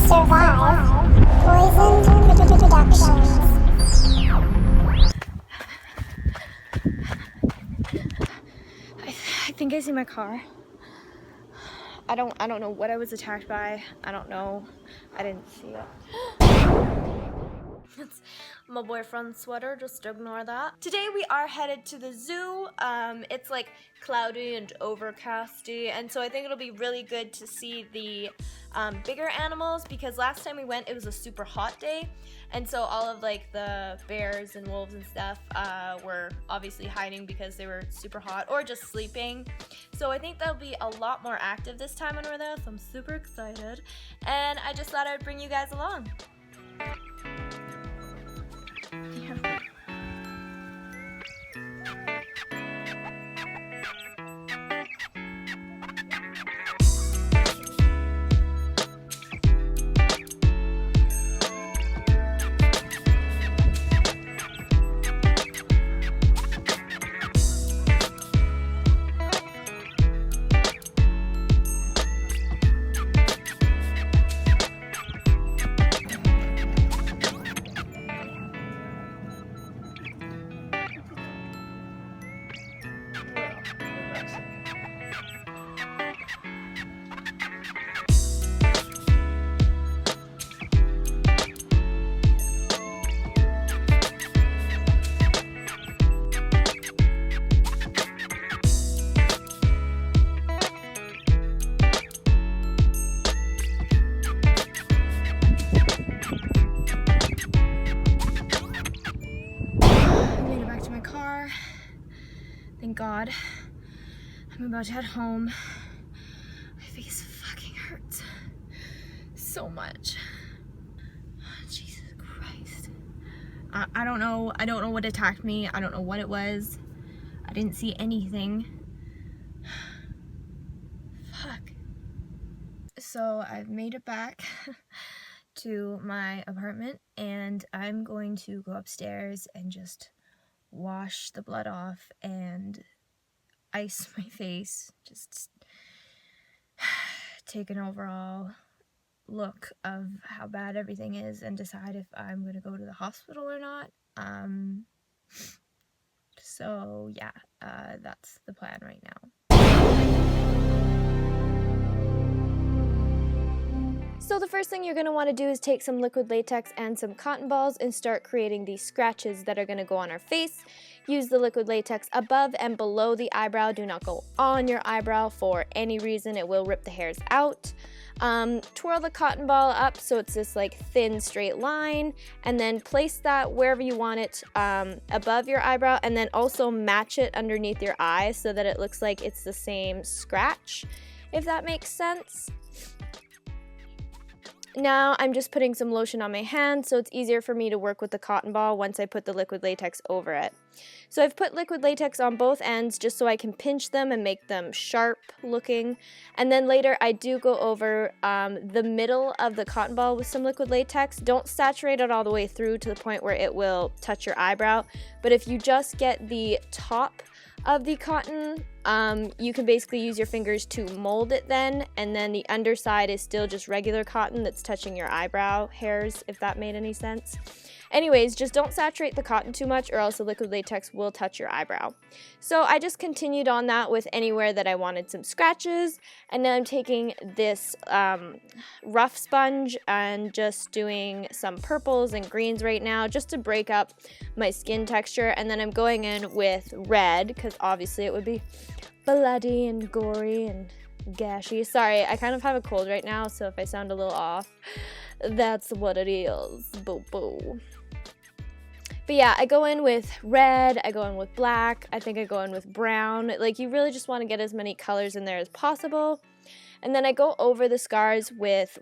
Survive. Poisoned Productions. I think I see my car. I don't know what I was attacked by. I don't know. I didn't see it. It's my boyfriend's sweater, just ignore that. Today we are headed to the zoo. It's like cloudy and overcasty, and so I think it'll be really good to see the bigger animals, because last time we went it was a super hot day, and so all of like the bears and wolves and stuff were obviously hiding because they were super hot or just sleeping. So I think they'll be a lot more active this time when we're there, so I'm super excited, and I just thought I'd bring you guys along. Yeah. Thank God. I'm about to head home. My face fucking hurts so much. Jesus Christ. I don't know what attacked me. I don't know what it was. I didn't see anything. Fuck. So I've made it back to my apartment, and I'm going to go upstairs and just wash the blood off and ice my face, just take an overall look of how bad everything is and decide if I'm gonna go to the hospital or not. So yeah, that's the plan right now. So the first thing you're going to want to do is take some liquid latex and some cotton balls and start creating these scratches that are going to go on our face. Use the liquid latex above and below the eyebrow. Do not go on your eyebrow for any reason. It will rip the hairs out. Twirl the cotton ball up so it's this like thin straight line, and then place that wherever you want it above your eyebrow, and then also match it underneath your eye so that it looks like it's the same scratch, if that makes sense. Now I'm just putting some lotion on my hand so it's easier for me to work with the cotton ball once I put the liquid latex over it. So I've put liquid latex on both ends just so I can pinch them and make them sharp looking. And then later I do go over the middle of the cotton ball with some liquid latex. Don't saturate it all the way through to the point where it will touch your eyebrow. But if you just get the top of the cotton, you can basically use your fingers to mold it then, and then the underside is still just regular cotton that's touching your eyebrow hairs, if that made any sense. Anyways, just don't saturate the cotton too much or else the liquid latex will touch your eyebrow. So I just continued on that with anywhere that I wanted some scratches, and then I'm taking this rough sponge and just doing some purples and greens right now just to break up my skin texture, and then I'm going in with red because obviously it would be bloody and gory and gashy. Sorry, I kind of have a cold right now, so if I sound a little off, that's what it is. Boo boo. But yeah, I go in with red, I go in with black, I think I go in with brown. Like, you really just want to get as many colors in there as possible. And then I go over the scars with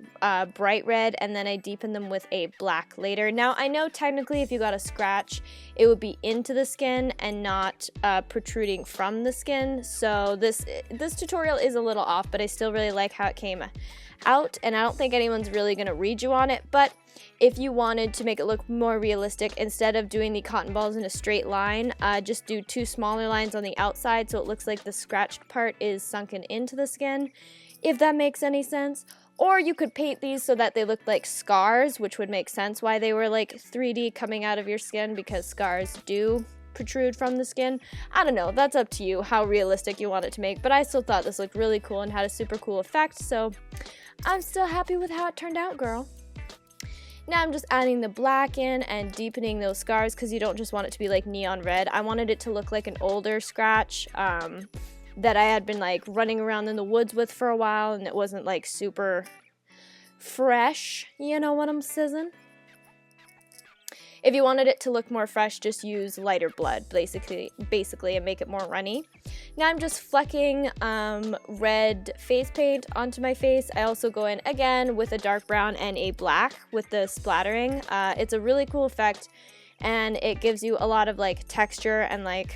bright red, and then I deepen them with a black later. Now, I know technically if you got a scratch, it would be into the skin and not protruding from the skin. So this tutorial is a little off, but I still really like how it came out, and I don't think anyone's really going to read you on it. But if you wanted to make it look more realistic, instead of doing the cotton balls in a straight line, just do two smaller lines on the outside so it looks like the scratched part is sunken into the skin, if that makes any sense. Or you could paint these so that they look like scars, which would make sense why they were like 3D coming out of your skin, because scars do protrude from the skin. I don't know, that's up to you how realistic you want it to make, but I still thought this looked really cool and had a super cool effect, so I'm still happy with how it turned out, girl. Now I'm just adding the black in and deepening those scars, because you don't just want it to be like neon red. I wanted it to look like an older scratch that I had been like running around in the woods with for a while, and it wasn't like super fresh, you know what I'm saying? If you wanted it to look more fresh, just use lighter blood, basically, and make it more runny. Now I'm just flecking red face paint onto my face. I also go in again with a dark brown and a black with the splattering. It's a really cool effect, and it gives you a lot of like texture and like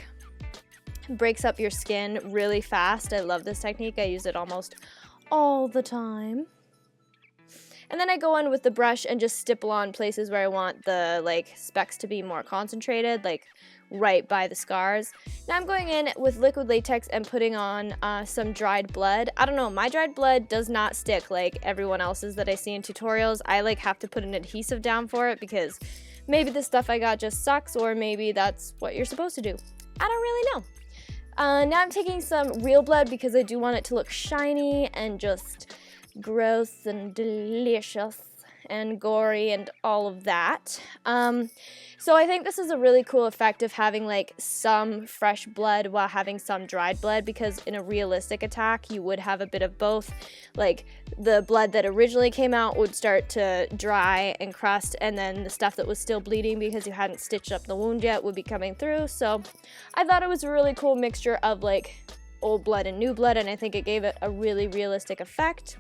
breaks up your skin really fast. I love this technique. I use it almost all the time. And then I go in with the brush and just stipple on places where I want the like specks to be more concentrated, like right by the scars. Now I'm going in with liquid latex and putting on some dried blood. I don't know, my dried blood does not stick like everyone else's that I see in tutorials. I like have to put an adhesive down for it, because maybe the stuff I got just sucks, or maybe that's what you're supposed to do. I don't really know. Now I'm taking some real blood because I do want it to look shiny and just gross and delicious and gory and all of that. So I think this is a really cool effect of having like some fresh blood while having some dried blood, because in a realistic attack you would have a bit of both. Like the blood that originally came out would start to dry and crust, and then the stuff that was still bleeding because you hadn't stitched up the wound yet would be coming through. So I thought it was a really cool mixture of like old blood and new blood, and I think it gave it a really realistic effect.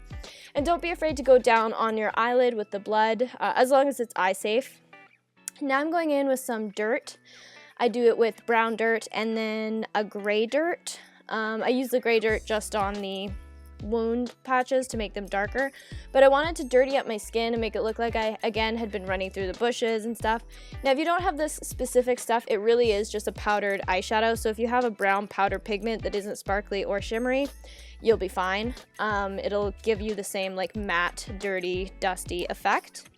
And don't be afraid to go down on your eyelid with the blood, as long as it's eye safe. Now I'm going in with some dirt. I do it with brown dirt and then a gray dirt. I use the gray dirt just on the wound patches to make them darker, but I wanted to dirty up my skin and make it look like I, again, had been running through the bushes and stuff. Now, if you don't have this specific stuff, it really is just a powdered eyeshadow, so if you have a brown powder pigment that isn't sparkly or shimmery, you'll be fine. It'll give you the same like matte, dirty, dusty effect.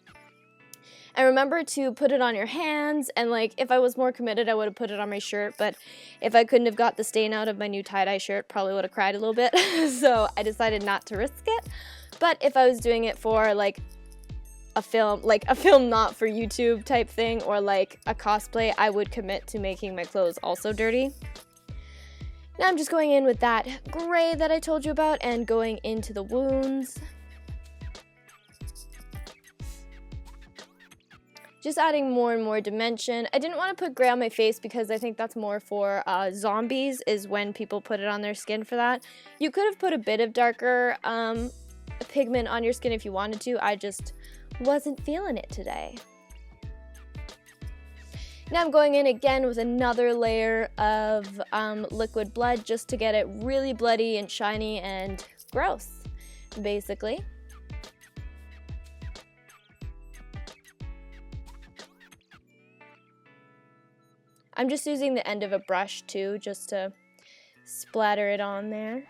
And remember to put it on your hands, and like if I was more committed I would have put it on my shirt, but if I couldn't have got the stain out of my new tie-dye shirt, probably would have cried a little bit. So I decided not to risk it. But if I was doing it for like a film not for YouTube type thing, or like a cosplay, I would commit to making my clothes also dirty. Now I'm just going in with that gray that I told you about and going into the wounds. Just adding more and more dimension. I didn't want to put gray on my face because I think that's more for zombies, is when people put it on their skin for that. You could have put a bit of darker pigment on your skin if you wanted to. I just wasn't feeling it today. Now I'm going in again with another layer of liquid blood just to get it really bloody and shiny and gross, basically. I'm just using the end of a brush too, just to splatter it on there.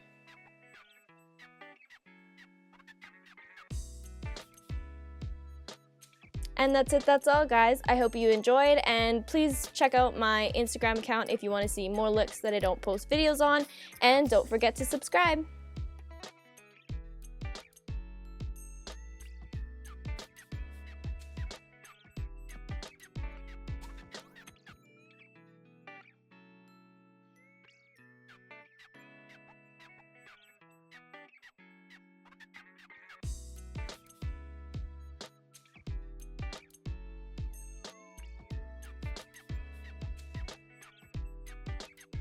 And that's it, that's all guys. I hope you enjoyed, and please check out my Instagram account if you want to see more looks that I don't post videos on, and don't forget to subscribe.